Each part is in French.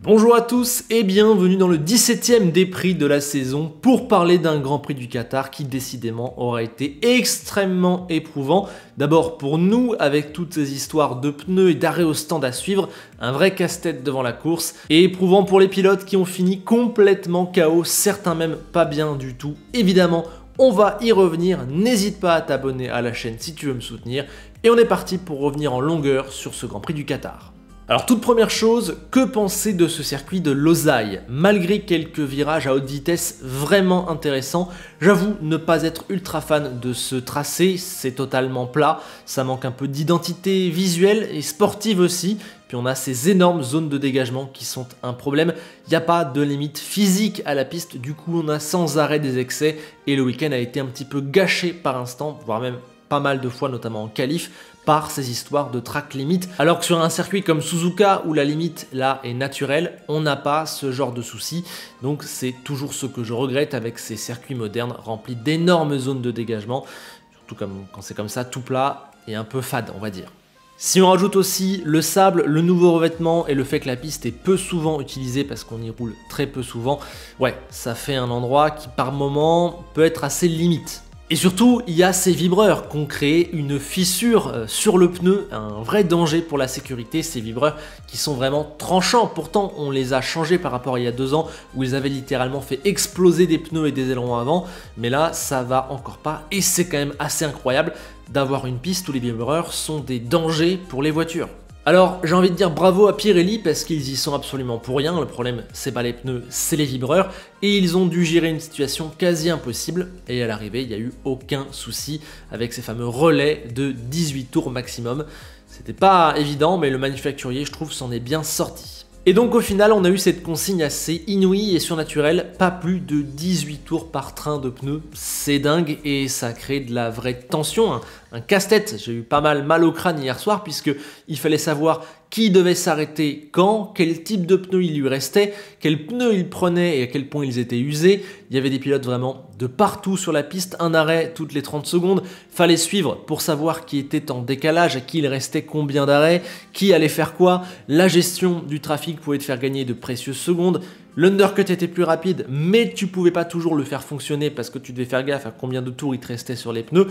Bonjour à tous et bienvenue dans le 17e des prix de la saison pour parler d'un Grand Prix du Qatar qui décidément aura été extrêmement éprouvant. D'abord pour nous avec toutes ces histoires de pneus et d'arrêt au stand à suivre, un vrai casse-tête devant la course et éprouvant pour les pilotes qui ont fini complètement KO, certains même pas bien du tout. Évidemment, on va y revenir, n'hésite pas à t'abonner à la chaîne si tu veux me soutenir et on est parti pour revenir en longueur sur ce Grand Prix du Qatar. Alors toute première chose, que penser de ce circuit de Losail? Malgré quelques virages à haute vitesse vraiment intéressants, j'avoue ne pas être ultra fan de ce tracé, c'est totalement plat, ça manque un peu d'identité visuelle et sportive aussi, puis on a ces énormes zones de dégagement qui sont un problème, il n'y a pas de limite physique à la piste, du coup on a sans arrêt des excès et le week-end a été un petit peu gâché par instant, voire même pas mal de fois, notamment en qualif, par ces histoires de track limite. Alors que sur un circuit comme Suzuka, où la limite là est naturelle, on n'a pas ce genre de soucis. Donc c'est toujours ce que je regrette avec ces circuits modernes remplis d'énormes zones de dégagement, surtout quand c'est comme ça, tout plat et un peu fade, on va dire. Si on rajoute aussi le sable, le nouveau revêtement et le fait que la piste est peu souvent utilisée parce qu'on y roule très peu souvent, ouais, ça fait un endroit qui par moment peut être assez limite. Et surtout, il y a ces vibreurs qui ont créé une fissure sur le pneu, un vrai danger pour la sécurité, ces vibreurs qui sont vraiment tranchants. Pourtant, on les a changés par rapport à il y a 2 ans où ils avaient littéralement fait exploser des pneus et des ailerons avant. Mais là, ça va encore pas et c'est quand même assez incroyable d'avoir une piste où les vibreurs sont des dangers pour les voitures. Alors j'ai envie de dire bravo à Pirelli parce qu'ils y sont absolument pour rien, le problème c'est pas les pneus, c'est les vibreurs et ils ont dû gérer une situation quasi impossible et à l'arrivée il n'y a eu aucun souci avec ces fameux relais de 18 tours maximum. C'était pas évident mais le manufacturier je trouve s'en est bien sorti. Et donc au final on a eu cette consigne assez inouïe et surnaturelle, pas plus de 18 tours par train de pneus, c'est dingue et ça crée de la vraie tension, un casse-tête. J'ai eu pas mal au crâne hier soir puisque il fallait savoir qui devait s'arrêter quand, quel type de pneus il lui restait, quels pneus il prenait et à quel point ils étaient usés. Il y avait des pilotes vraiment de partout sur la piste, un arrêt toutes les 30 secondes. Fallait suivre pour savoir qui était en décalage, à qui il restait combien d'arrêts, qui allait faire quoi. La gestion du trafic pouvait te faire gagner de précieuses secondes. L'undercut était plus rapide, mais tu pouvais pas toujours le faire fonctionner parce que tu devais faire gaffe à combien de tours il te restait sur les pneus.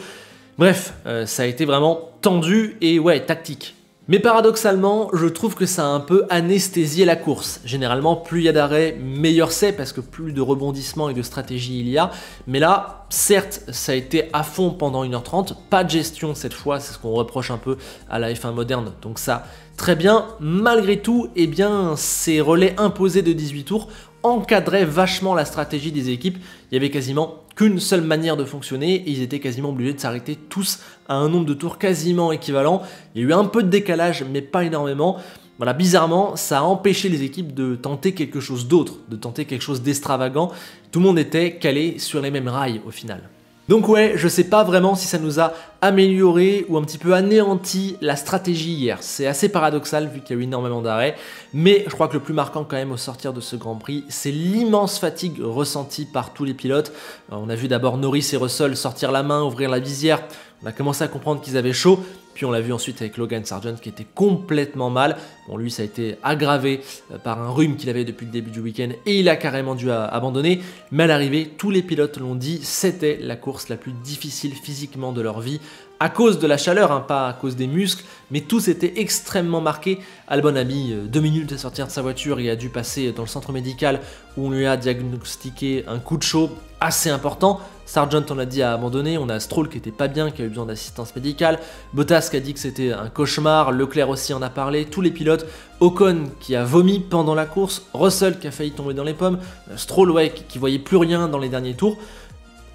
Bref, ça a été vraiment tendu et ouais, tactique. Mais paradoxalement, je trouve que ça a un peu anesthésié la course. Généralement, plus il y a d'arrêts, meilleur c'est parce que plus de rebondissements et de stratégie il y a. Mais là, certes, ça a été à fond pendant 1h30, pas de gestion cette fois, c'est ce qu'on reproche un peu à la F1 moderne. Donc ça, très bien. Malgré tout, eh bien, ces relais imposés de 18 tours encadraient vachement la stratégie des équipes. Il y avait quasiment qu'une seule manière de fonctionner et ils étaient quasiment obligés de s'arrêter tous à un nombre de tours quasiment équivalent. Il y a eu un peu de décalage mais pas énormément. Voilà, bizarrement, ça a empêché les équipes de tenter quelque chose d'autre, de tenter quelque chose d'extravagant. Tout le monde était calé sur les mêmes rails au final. Donc ouais, je sais pas vraiment si ça nous a amélioré ou un petit peu anéanti la stratégie hier. C'est assez paradoxal vu qu'il y a eu énormément d'arrêts, mais je crois que le plus marquant quand même au sortir de ce Grand Prix, c'est l'immense fatigue ressentie par tous les pilotes. On a vu d'abord Norris et Russell sortir la main, ouvrir la visière, on a commencé à comprendre qu'ils avaient chaud, puis on l'a vu ensuite avec Logan Sargeant qui était complètement mal. Bon, lui ça a été aggravé par un rhume qu'il avait depuis le début du week-end et il a carrément dû abandonner. Mais à l'arrivée, tous les pilotes l'ont dit, c'était la course la plus difficile physiquement de leur vie. À cause de la chaleur, pas à cause des muscles, mais tous étaient extrêmement marqués. Albon a mis 2 minutes à sortir de sa voiture et a dû passer dans le centre médical où on lui a diagnostiqué un coup de chaud assez important. Sargeant, on l'a dit, a abandonné. On a Stroll qui était pas bien, qui avait besoin d'assistance médicale. Bottas qui a dit que c'était un cauchemar. Leclerc aussi en a parlé. Tous les pilotes. Ocon qui a vomi pendant la course. Russell qui a failli tomber dans les pommes. Stroll, ouais, qui voyait plus rien dans les derniers tours.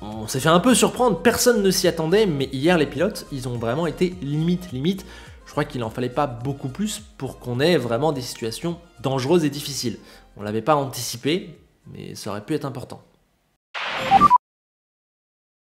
On s'est fait un peu surprendre, personne ne s'y attendait, mais hier les pilotes, ils ont vraiment été limite. Je crois qu'il en fallait pas beaucoup plus pour qu'on ait vraiment des situations dangereuses et difficiles. On l'avait pas anticipé, mais ça aurait pu être important.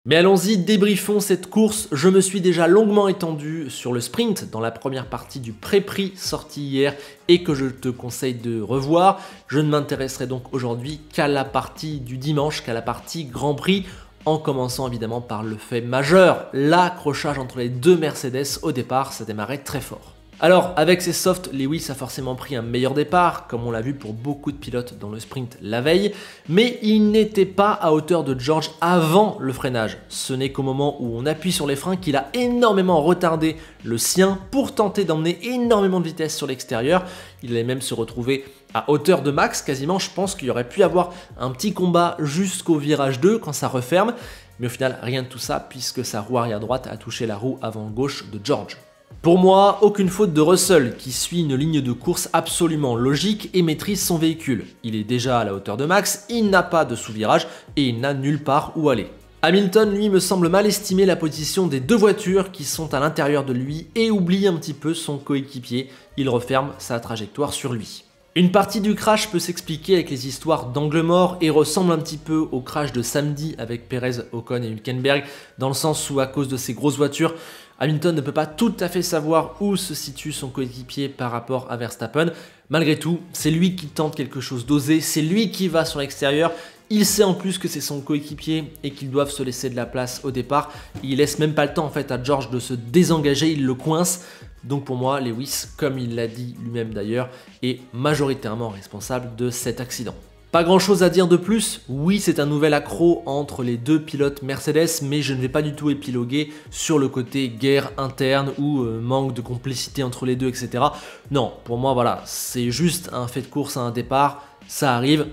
Mais allons-y, débriefons cette course. Je me suis déjà longuement étendu sur le sprint dans la première partie du pré-prix sorti hier et que je te conseille de revoir. Je ne m'intéresserai donc aujourd'hui qu'à la partie du dimanche, qu'à la partie Grand Prix, en commençant évidemment par le fait majeur, l'accrochage entre les deux Mercedes au départ, ça démarrait très fort. Alors, avec ces softs, Lewis a forcément pris un meilleur départ, comme on l'a vu pour beaucoup de pilotes dans le sprint la veille, mais il n'était pas à hauteur de George avant le freinage. Ce n'est qu'au moment où on appuie sur les freins qu'il a énormément retardé le sien pour tenter d'emmener énormément de vitesse sur l'extérieur. Il allait même se retrouver à hauteur de Max, quasiment. Je pense qu'il y aurait pu y avoir un petit combat jusqu'au virage 2 quand ça referme, mais au final, rien de tout ça, puisque sa roue arrière droite a touché la roue avant gauche de George. Pour moi, aucune faute de Russell, qui suit une ligne de course absolument logique et maîtrise son véhicule. Il est déjà à la hauteur de Max, il n'a pas de sous-virage et il n'a nulle part où aller. Hamilton, lui, me semble mal estimer la position des deux voitures qui sont à l'intérieur de lui et oublie un petit peu son coéquipier. Il referme sa trajectoire sur lui. Une partie du crash peut s'expliquer avec les histoires d'angle mort et ressemble un petit peu au crash de samedi avec Perez, Ocon et Hülkenberg, dans le sens où à cause de ces grosses voitures, Hamilton ne peut pas tout à fait savoir où se situe son coéquipier par rapport à Verstappen. Malgré tout, c'est lui qui tente quelque chose d'osé, c'est lui qui va sur l'extérieur. Il sait en plus que c'est son coéquipier et qu'ils doivent se laisser de la place au départ. Il laisse même pas le temps en fait à George de se désengager, il le coince. Donc pour moi, Lewis, comme il l'a dit lui-même d'ailleurs, est majoritairement responsable de cet accident. Pas grand chose à dire de plus, oui c'est un nouvel accroc entre les deux pilotes Mercedes, mais je ne vais pas du tout épiloguer sur le côté guerre interne ou manque de complicité entre les deux, etc. Non, pour moi voilà, c'est juste un fait de course à un départ, ça arrive,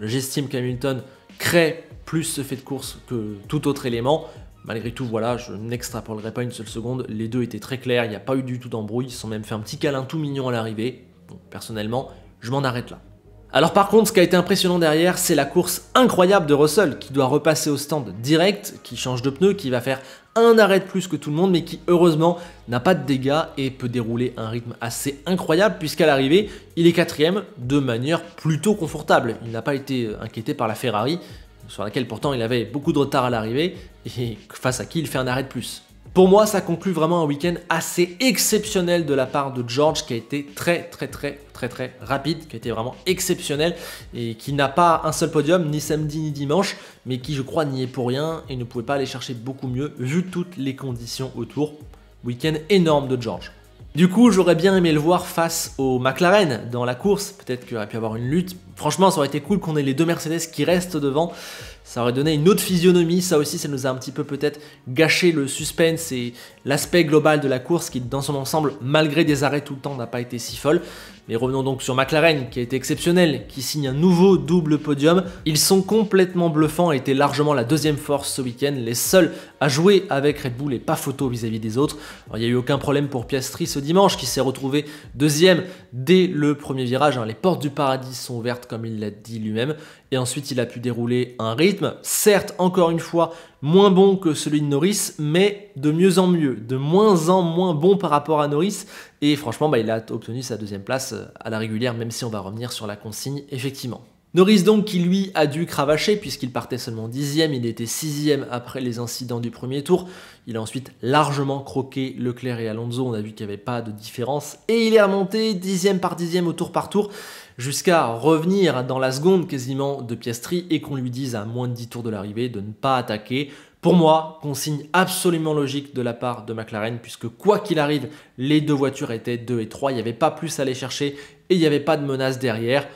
j'estime qu'Hamilton crée plus ce fait de course que tout autre élément. Malgré tout, voilà, je n'extrapolerai pas une seule seconde, les deux étaient très clairs, il n'y a pas eu du tout d'embrouille, ils se sont même fait un petit câlin tout mignon à l'arrivée. Bon, personnellement, je m'en arrête là. Alors par contre, ce qui a été impressionnant derrière, c'est la course incroyable de Russell, qui doit repasser au stand direct, qui change de pneu, qui va faire un arrêt de plus que tout le monde, mais qui heureusement n'a pas de dégâts et peut dérouler un rythme assez incroyable, puisqu'à l'arrivée, il est quatrième de manière plutôt confortable. Il n'a pas été inquiété par la Ferrari, sur laquelle pourtant il avait beaucoup de retard à l'arrivée, et face à qui il fait un arrêt de plus. Pour moi, ça conclut vraiment un week-end assez exceptionnel de la part de George, qui a été très rapide, qui a été vraiment exceptionnel et qui n'a pas un seul podium, ni samedi ni dimanche, mais qui je crois n'y est pour rien et ne pouvait pas aller chercher beaucoup mieux vu toutes les conditions autour. Week-end énorme de George. Du coup, j'aurais bien aimé le voir face au McLaren dans la course, peut-être qu'il aurait pu y avoir une lutte. Franchement, ça aurait été cool qu'on ait les deux Mercedes qui restent devant. Ça aurait donné une autre physionomie, ça aussi ça nous a un petit peu peut-être gâché le suspense et l'aspect global de la course qui dans son ensemble, malgré des arrêts tout le temps, n'a pas été si folle. Mais revenons donc sur McLaren qui a été exceptionnel, qui signe un nouveau double podium. Ils sont complètement bluffants et étaient largement la deuxième force ce week-end, les seuls à jouer avec Red Bull et pas photo vis-à-vis des autres. Alors, il n'y a eu aucun problème pour Piastri ce dimanche qui s'est retrouvé deuxième dès le premier virage. Les portes du paradis sont ouvertes comme il l'a dit lui-même. Et ensuite il a pu dérouler un rythme, certes encore une fois moins bon que celui de Norris, mais de mieux en mieux, de moins en moins bon par rapport à Norris. Et franchement, il a obtenu sa deuxième place à la régulière, même si on va revenir sur la consigne, effectivement. Norris donc qui lui a dû cravacher puisqu'il partait seulement 10e, il était 6e après les incidents du premier tour. Il a ensuite largement croqué Leclerc et Alonso, on a vu qu'il n'y avait pas de différence. Et il est remonté 10e par 10e au tour par tour jusqu'à revenir dans la seconde quasiment de Piastri et qu'on lui dise à moins de 10 tours de l'arrivée de ne pas attaquer. Pour moi, consigne absolument logique de la part de McLaren puisque quoi qu'il arrive, les deux voitures étaient 2 et 3, il n'y avait pas plus à aller chercher et il n'y avait pas de menace derrière.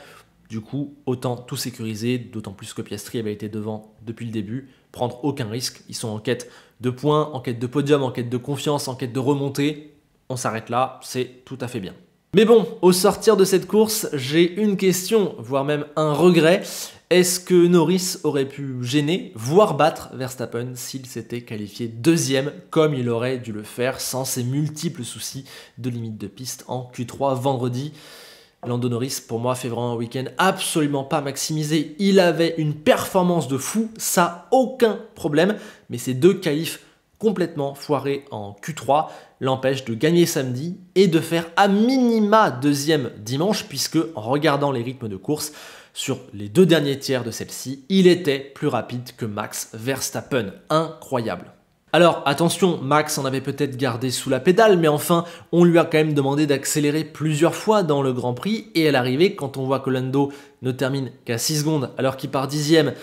Du coup, autant tout sécuriser, d'autant plus que Piastri avait été devant depuis le début, prendre aucun risque. Ils sont en quête de points, en quête de podium, en quête de confiance, en quête de remontée. On s'arrête là, c'est tout à fait bien. Mais bon, au sortir de cette course, j'ai une question, voire même un regret. Est-ce que Norris aurait pu gêner, voire battre Verstappen s'il s'était qualifié deuxième, comme il aurait dû le faire sans ses multiples soucis de limite de piste en Q3 vendredi? Lando Norris, pour moi, fait vraiment un week-end absolument pas maximisé. Il avait une performance de fou, ça, aucun problème. Mais ces deux qualifs complètement foirés en Q3 l'empêchent de gagner samedi et de faire à minima deuxième dimanche, puisque en regardant les rythmes de course, sur les deux derniers tiers de celle-ci, il était plus rapide que Max Verstappen. Incroyable. Alors attention, Max en avait peut-être gardé sous la pédale, mais enfin, on lui a quand même demandé d'accélérer plusieurs fois dans le Grand Prix, et à l'arrivée, quand on voit que Lando ne termine qu'à 6 secondes alors qu'il part 10e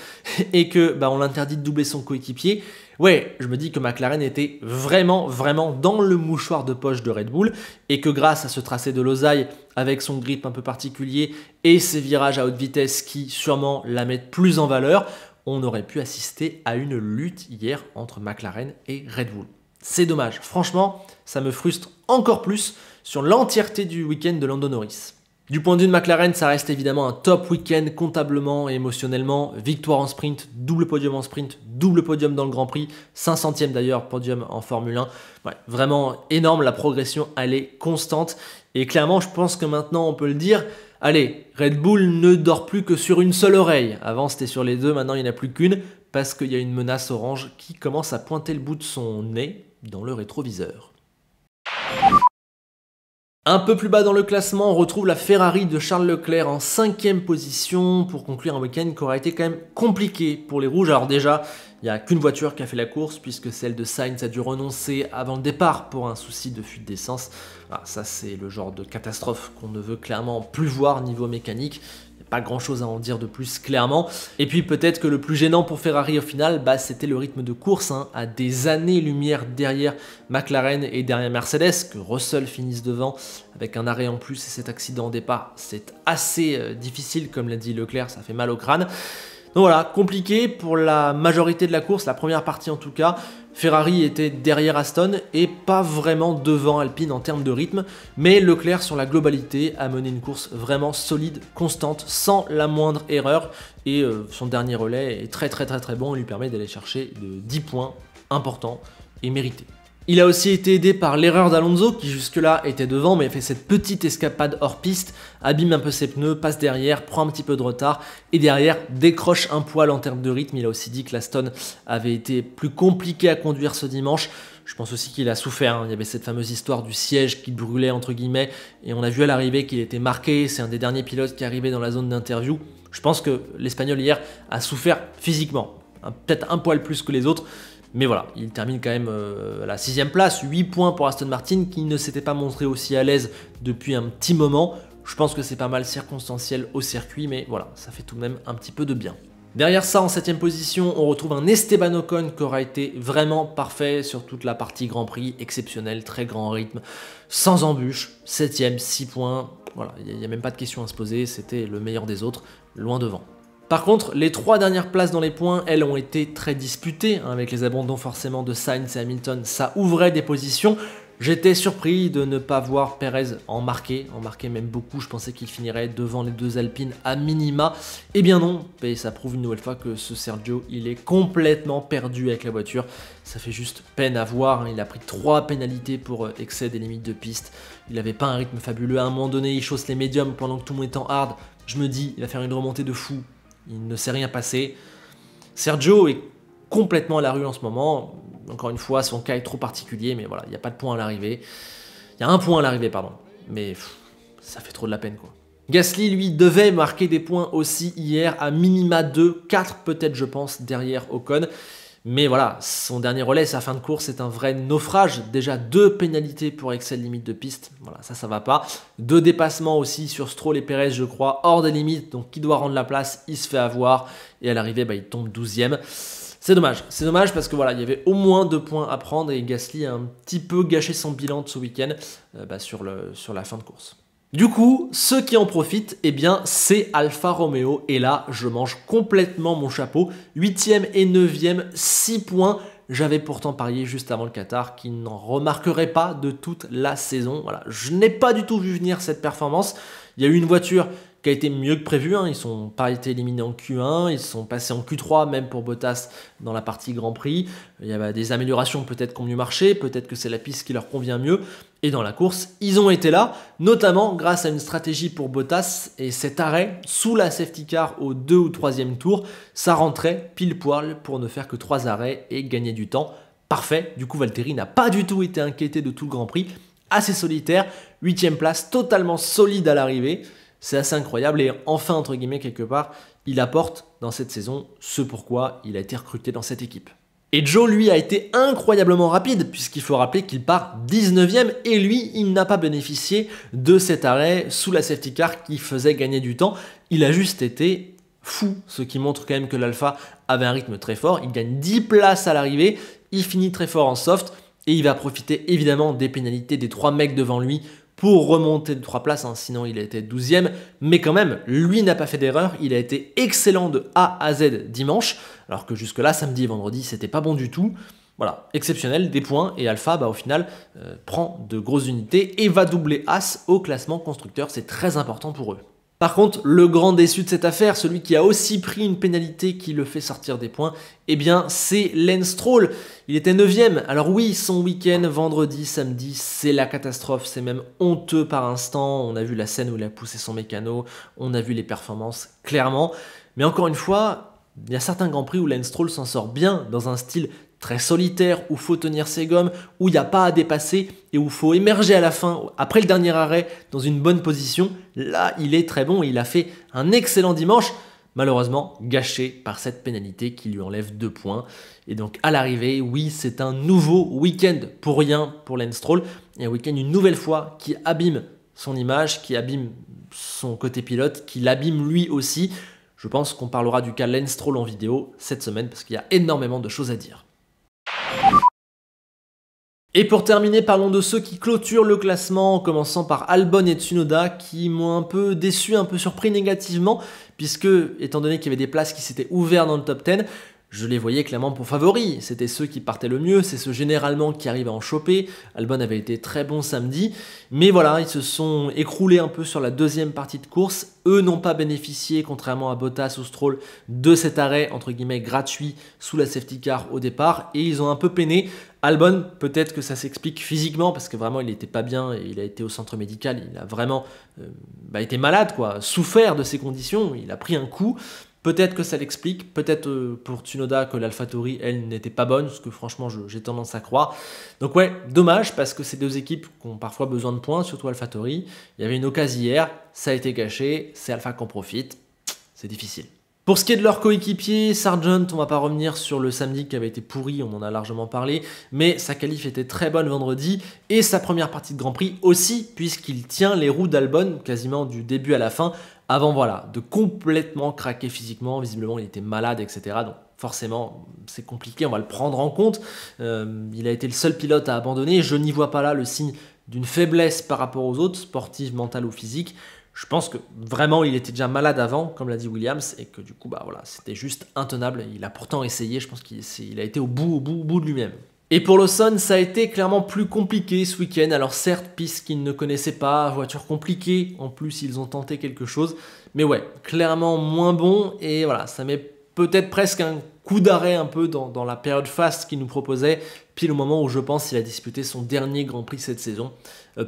et que on l'interdit de doubler son coéquipier, ouais, je me dis que McLaren était vraiment dans le mouchoir de poche de Red Bull, et que grâce à ce tracé de Losail, avec son grip un peu particulier et ses virages à haute vitesse qui sûrement la mettent plus en valeur, on aurait pu assister à une lutte hier entre McLaren et Red Bull. C'est dommage, franchement, ça me frustre encore plus sur l'entièreté du week-end de Lando Norris. Du point de vue de McLaren, ça reste évidemment un top week-end comptablement et émotionnellement. Victoire en sprint, double podium en sprint, double podium dans le Grand Prix, 500e d'ailleurs podium en Formule 1. Ouais, vraiment énorme, la progression elle est constante. Et clairement, je pense que maintenant on peut le dire, allez, Red Bull ne dort plus que sur une seule oreille. Avant c'était sur les deux, maintenant il n'y en a plus qu'une, parce qu'il y a une menace orange qui commence à pointer le bout de son nez dans le rétroviseur. Un peu plus bas dans le classement, on retrouve la Ferrari de Charles Leclerc en 5e position pour conclure un week-end qui aura été quand même compliqué pour les rouges. Alors déjà, il n'y a qu'une voiture qui a fait la course puisque celle de Sainz a dû renoncer avant le départ pour un souci de fuite d'essence. Ça c'est le genre de catastrophe qu'on ne veut clairement plus voir niveau mécanique. Pas grand chose à en dire de plus clairement. Et puis peut-être que le plus gênant pour Ferrari au final, c'était le rythme de course, à des années-lumière derrière McLaren et derrière Mercedes, que Russell finisse devant avec un arrêt en plus et cet accident au départ. C'est assez difficile, comme l'a dit Leclerc, ça fait mal au crâne. Donc voilà, compliqué pour la majorité de la course, la première partie en tout cas. Ferrari était derrière Aston et pas vraiment devant Alpine en termes de rythme, mais Leclerc sur la globalité a mené une course vraiment solide, constante, sans la moindre erreur, et son dernier relais est très bon, il lui permet d'aller chercher de 10 points importants et mérités. Il a aussi été aidé par l'erreur d'Alonso qui jusque-là était devant mais fait cette petite escapade hors piste, abîme un peu ses pneus, passe derrière, prend un petit peu de retard et derrière décroche un poil en termes de rythme. Il a aussi dit que l'Aston avait été plus compliqué à conduire ce dimanche. Je pense aussi qu'il a souffert, il y avait cette fameuse histoire du siège qui brûlait entre guillemets et on a vu à l'arrivée qu'il était marqué, c'est un des derniers pilotes qui arrivait dans la zone d'interview. Je pense que l'Espagnol hier a souffert physiquement, peut-être un poil plus que les autres. Mais voilà, il termine quand même à la 6e place, 8 points pour Aston Martin qui ne s'était pas montré aussi à l'aise depuis un petit moment. Je pense que c'est pas mal circonstanciel au circuit, mais voilà, ça fait tout de même un petit peu de bien. Derrière ça, en 7e position, on retrouve un Esteban Ocon qui aura été vraiment parfait sur toute la partie Grand Prix, exceptionnel, très grand rythme, sans embûche, 7e, 6 points, voilà, il n'y a même pas de question à se poser, c'était le meilleur des autres, loin devant. Par contre, les 3 dernières places dans les points, elles ont été très disputées, avec les abandons forcément de Sainz et Hamilton, ça ouvrait des positions. J'étais surpris de ne pas voir Perez en marquer même beaucoup, je pensais qu'il finirait devant les 2 Alpines à minima. Eh bien non, et ça prouve une nouvelle fois que ce Sergio, il est complètement perdu avec la voiture. Ça fait juste peine à voir, il a pris 3 pénalités pour excès des limites de piste. Il n'avait pas un rythme fabuleux, à un moment donné il chausse les médiums pendant que tout le monde est en hard. Je me dis, il va faire une remontée de fou. Il ne s'est rien passé. Sergio est complètement à la rue en ce moment. Encore une fois, son cas est trop particulier, mais voilà, il n'y a pas de point à l'arrivée. Il y a un point à l'arrivée, pardon. Mais ça fait trop de la peine, quoi. Gasly, lui, devait marquer des points aussi hier, à minima 2, 4 peut-être, je pense, derrière Ocon. Mais voilà, son dernier relais, sa fin de course, c'est un vrai naufrage. Déjà 2 pénalités pour excès de limite de piste. Voilà, ça va pas. 2 dépassements aussi sur Stroll et Perez, je crois, hors des limites. Donc, qui doit rendre la place, il se fait avoir. Et à l'arrivée, il tombe 12e. C'est dommage parce que voilà, il y avait au moins 2 points à prendre et Gasly a un petit peu gâché son bilan de ce week-end sur la fin de course. Du coup, ceux qui en profitent, eh bien, c'est Alfa Romeo. Et là, je mange complètement mon chapeau. 8e et 9e, 6 points. J'avais pourtant parié juste avant le Qatar qu'ils n'en remarqueraient pas de toute la saison. Voilà, je n'ai pas du tout vu venir cette performance. Il y a eu une voiture qui a été mieux que prévu, Ils n'ont pas été éliminés en Q1, ils sont passés en Q3 même pour Bottas dans la partie Grand Prix. Il y avait des améliorations peut-être qui ont mieux marché, peut-être que c'est la piste qui leur convient mieux. Et dans la course, ils ont été là, notamment grâce à une stratégie pour Bottas et cet arrêt sous la safety car au 2 ou 3e tour, ça rentrait pile poil pour ne faire que 3 arrêts et gagner du temps. Parfait, du coup Valtteri n'a pas du tout été inquiété de tout le Grand Prix, assez solitaire, 8e place, totalement solide à l'arrivée. C'est assez incroyable et enfin, entre guillemets, quelque part, il apporte dans cette saison ce pourquoi il a été recruté dans cette équipe. Et Joe, lui, a été incroyablement rapide, puisqu'il faut rappeler qu'il part 19e, et lui, il n'a pas bénéficié de cet arrêt sous la safety car qui faisait gagner du temps. Il a juste été fou, ce qui montre quand même que l'Alpha avait un rythme très fort. Il gagne 10 places à l'arrivée, il finit très fort en soft, et il va profiter évidemment des pénalités des 3 mecs devant lui pour remonter de 3 places, sinon il a été 12e, mais quand même, lui n'a pas fait d'erreur, il a été excellent de A à Z dimanche, alors que jusque-là, samedi et vendredi, c'était pas bon du tout. Voilà, exceptionnel, des points, et Alpha, au final, prend de grosses unités et va doubler As au classement constructeur, c'est très important pour eux. Par contre, le grand déçu de cette affaire, celui qui a aussi pris une pénalité qui le fait sortir des points, eh bien c'est Lance Stroll. Il était 9e, alors oui, son week-end, vendredi, samedi, c'est la catastrophe, c'est même honteux par instant. On a vu la scène où il a poussé son mécano, on a vu les performances, clairement. Mais encore une fois, il y a certains Grands Prix où Lance Stroll s'en sort bien dans un style très solitaire, où il faut tenir ses gommes, où il n'y a pas à dépasser et où il faut émerger à la fin, après le dernier arrêt, dans une bonne position. Là, il est très bon, il a fait un excellent dimanche, malheureusement gâché par cette pénalité qui lui enlève 2 points. Et donc à l'arrivée, oui, c'est un nouveau week-end pour rien pour Lance Stroll, et un week-end une nouvelle fois qui abîme son image, qui abîme son côté pilote, qui l'abîme lui aussi. Je pense qu'on parlera du cas Lance Stroll en vidéo cette semaine, parce qu'il y a énormément de choses à dire. Et pour terminer, parlons de ceux qui clôturent le classement, en commençant par Albon et Tsunoda, qui m'ont un peu déçu, un peu surpris négativement, puisque, étant donné qu'il y avait des places qui s'étaient ouvertes dans le top 10, je les voyais clairement pour favoris. C'était ceux qui partaient le mieux, c'est ceux généralement qui arrivent à en choper. Albon avait été très bon samedi, mais voilà, ils se sont écroulés un peu sur la deuxième partie de course. Eux n'ont pas bénéficié, contrairement à Bottas ou Stroll, de cet arrêt entre guillemets gratuit sous la safety car au départ, et ils ont un peu peiné. Albon, peut-être que ça s'explique physiquement, parce que vraiment il n'était pas bien et il a été au centre médical, il a vraiment été malade, souffert de ces conditions, il a pris un coup. Peut-être que ça l'explique, peut-être pour Tsunoda que l'AlphaTauri, elle, n'était pas bonne, ce que franchement j'ai tendance à croire. Donc ouais, dommage, parce que ces deux équipes qui ont parfois besoin de points, surtout AlphaTauri. Il y avait une occasion hier, ça a été gâché, c'est Alpha qui en profite, c'est difficile. Pour ce qui est de leur coéquipier, Sargent, on va pas revenir sur le samedi qui avait été pourri, on en a largement parlé, mais sa qualif était très bonne vendredi, et sa première partie de Grand Prix aussi, puisqu'il tient les roues d'Albon quasiment du début à la fin, avant voilà, de complètement craquer physiquement, visiblement il était malade, etc. Donc forcément c'est compliqué, on va le prendre en compte. Il a été le seul pilote à abandonner, je n'y vois pas là le signe d'une faiblesse par rapport aux autres, sportive, mentale ou physique. Je pense que vraiment il était déjà malade avant, comme l'a dit Williams, et que du coup voilà, c'était juste intenable. Il a pourtant essayé, je pense qu'il a été au bout de lui-même. Et pour Lawson, ça a été clairement plus compliqué ce week-end. Alors certes, piste qu'ils ne connaissaient pas, voiture compliquée, en plus ils ont tenté quelque chose. Mais ouais, clairement moins bon, et voilà, ça met peut-être presque un coup d'arrêt un peu dans la période fast qu'il nous proposait, pile au moment où je pense qu'il a disputé son dernier Grand Prix cette saison.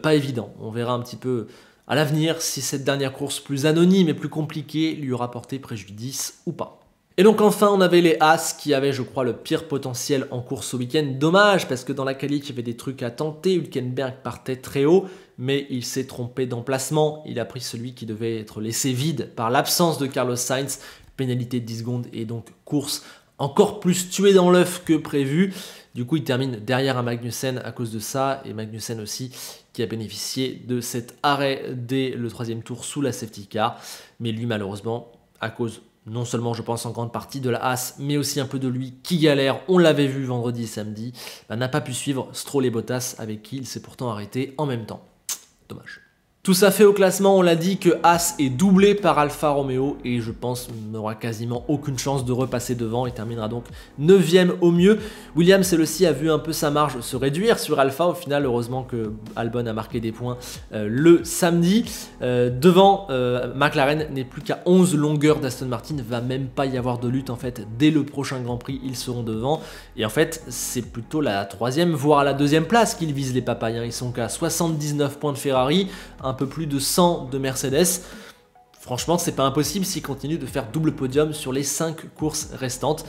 Pas évident, on verra un petit peu à l'avenir si cette dernière course plus anonyme et plus compliquée lui aura porté préjudice ou pas. Et donc enfin on avait les As qui avaient je crois le pire potentiel en course au week-end. Dommage parce que dans la qualif il y avait des trucs à tenter, Hülkenberg partait très haut mais il s'est trompé d'emplacement, il a pris celui qui devait être laissé vide par l'absence de Carlos Sainz, pénalité de 10 secondes et donc course encore plus tuée dans l'œuf que prévu. Du coup il termine derrière un Magnussen à cause de ça, et Magnussen aussi qui a bénéficié de cet arrêt dès le 3e tour sous la safety car, mais lui malheureusement à cause non seulement je pense en grande partie de la Haas, mais aussi un peu de lui qui galère, on l'avait vu vendredi et samedi, n'a pas pu suivre Stroll et Bottas avec qui il s'est pourtant arrêté en même temps. Dommage. Tout ça fait au classement, on l'a dit que Haas est doublé par Alfa Romeo et je pense n'aura quasiment aucune chance de repasser devant et terminera donc 9e au mieux. Williams elle aussi a vu un peu sa marge se réduire sur Alfa, au final heureusement que Albon a marqué des points le samedi. Devant McLaren n'est plus qu'à 11 longueurs d'Aston Martin, va même pas y avoir de lutte en fait, dès le prochain Grand Prix ils seront devant et en fait c'est plutôt la 3e voire la 2e place qu'ils visent les papayes, ils sont qu'à 79 points de Ferrari, un peu plus de 100 de Mercedes. Franchement, c'est pas impossible s'ils continuent de faire double podium sur les 5 courses restantes.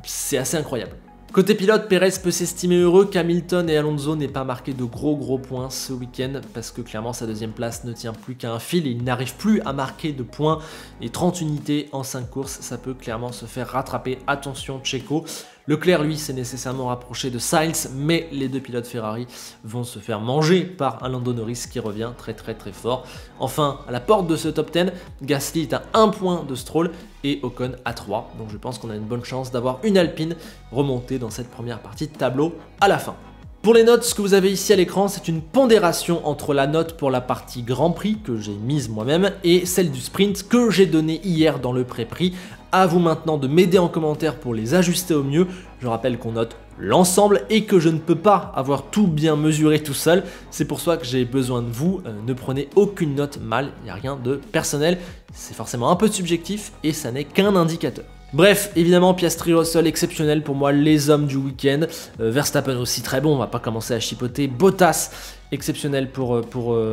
C'est assez incroyable. Côté pilote, Perez peut s'estimer heureux qu'Hamilton et Alonso n'aient pas marqué de gros points ce week-end parce que clairement sa 2e place ne tient plus qu'à un fil et il n'arrive plus à marquer de points et 30 unités en 5 courses, ça peut clairement se faire rattraper. Attention Checo. Leclerc, lui, s'est nécessairement rapproché de Sainz, mais les deux pilotes Ferrari vont se faire manger par un Lando Norris qui revient très fort. Enfin, à la porte de ce top 10, Gasly est à 1 point de Stroll et Ocon à 3. Donc je pense qu'on a une bonne chance d'avoir une Alpine remontée dans cette première partie de tableau à la fin. Pour les notes, ce que vous avez ici à l'écran, c'est une pondération entre la note pour la partie Grand Prix que j'ai mise moi-même et celle du sprint que j'ai donnée hier dans le pré-prix. À vous maintenant de m'aider en commentaire pour les ajuster au mieux. Je rappelle qu'on note l'ensemble et que je ne peux pas avoir tout bien mesuré tout seul. C'est pour ça que j'ai besoin de vous. Ne prenez aucune note mal, il n'y a rien de personnel. C'est forcément un peu subjectif et ça n'est qu'un indicateur. Bref, évidemment, Piastri, Russell, exceptionnel pour moi, les hommes du week-end. Verstappen aussi très bon, on va pas commencer à chipoter. Bottas, exceptionnel pour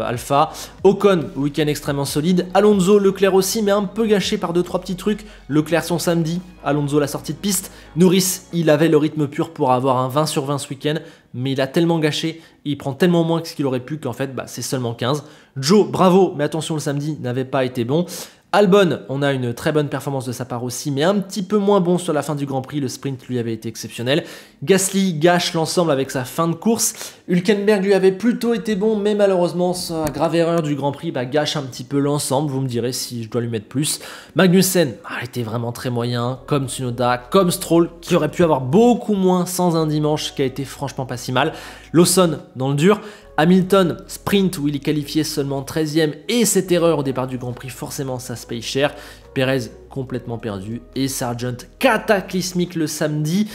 Alpha. Ocon, week-end extrêmement solide. Alonso, Leclerc aussi, mais un peu gâché par 2-3 petits trucs. Leclerc son samedi, Alonso la sortie de piste. Norris, il avait le rythme pur pour avoir un 20 sur 20 ce week-end, mais il a tellement gâché, il prend tellement moins que ce qu'il aurait pu qu'en fait, c'est seulement 15. Joe, bravo, mais attention, le samedi n'avait pas été bon. Albon, on a une très bonne performance de sa part aussi, mais un petit peu moins bon sur la fin du Grand Prix. Le sprint lui avait été exceptionnel. Gasly gâche l'ensemble avec sa fin de course. Hülkenberg lui avait plutôt été bon, mais malheureusement, sa grave erreur du Grand Prix gâche un petit peu l'ensemble. Vous me direz si je dois lui mettre plus. Magnussen a été vraiment très moyen, comme Tsunoda, comme Stroll, qui aurait pu avoir beaucoup moins sans un dimanche, qui a été franchement pas si mal. Lawson dans le dur. Hamilton, sprint où il est qualifié seulement 13e et cette erreur au départ du Grand Prix, forcément ça se paye cher. Perez complètement perdu et Sargent cataclysmique le samedi.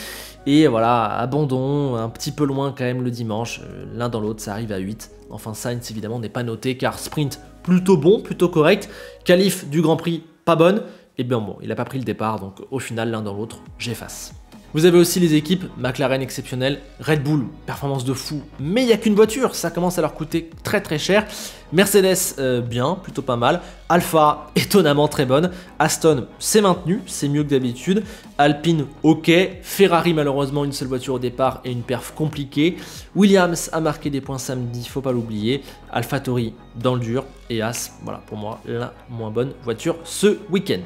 Et voilà, abandon, un petit peu loin quand même le dimanche, l'un dans l'autre ça arrive à 8. Enfin Sainz évidemment n'est pas noté car sprint plutôt bon, plutôt correct. Qualif du Grand Prix pas bonne, et bien bon, il n'a pas pris le départ donc au final l'un dans l'autre j'efface. Vous avez aussi les équipes, McLaren exceptionnel, Red Bull, performance de fou, mais il n'y a qu'une voiture, ça commence à leur coûter très cher. Mercedes, bien, plutôt pas mal. Alpha, étonnamment très bonne. Aston, c'est maintenu, c'est mieux que d'habitude. Alpine, ok. Ferrari, malheureusement, une seule voiture au départ et une perf compliquée. Williams a marqué des points samedi, faut pas l'oublier. AlphaTauri, dans le dur. Et As, voilà, pour moi, la moins bonne voiture ce week-end.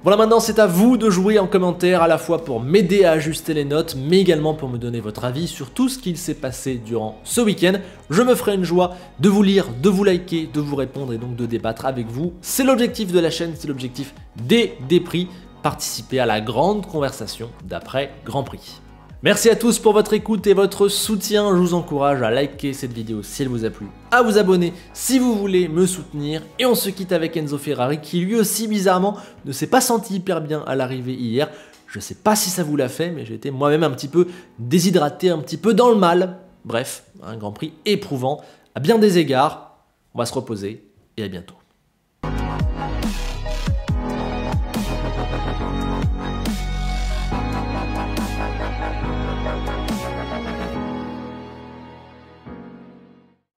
Voilà, maintenant c'est à vous de jouer en commentaire, à la fois pour m'aider à ajuster les notes, mais également pour me donner votre avis sur tout ce qu'il s'est passé durant ce week-end. Je me ferai une joie de vous lire, de vous liker, de vous répondre et donc de débattre avec vous. C'est l'objectif de la chaîne, c'est l'objectif des prix, participer à la grande conversation d'après Grand Prix. Merci à tous pour votre écoute et votre soutien. Je vous encourage à liker cette vidéo si elle vous a plu, à vous abonner si vous voulez me soutenir. Et on se quitte avec Enzo Ferrari qui lui aussi bizarrement ne s'est pas senti hyper bien à l'arrivée hier. Je sais pas si ça vous l'a fait, mais j'ai été moi-même un petit peu déshydraté, un petit peu dans le mal. Bref, un Grand Prix éprouvant à bien des égards. On va se reposer et à bientôt.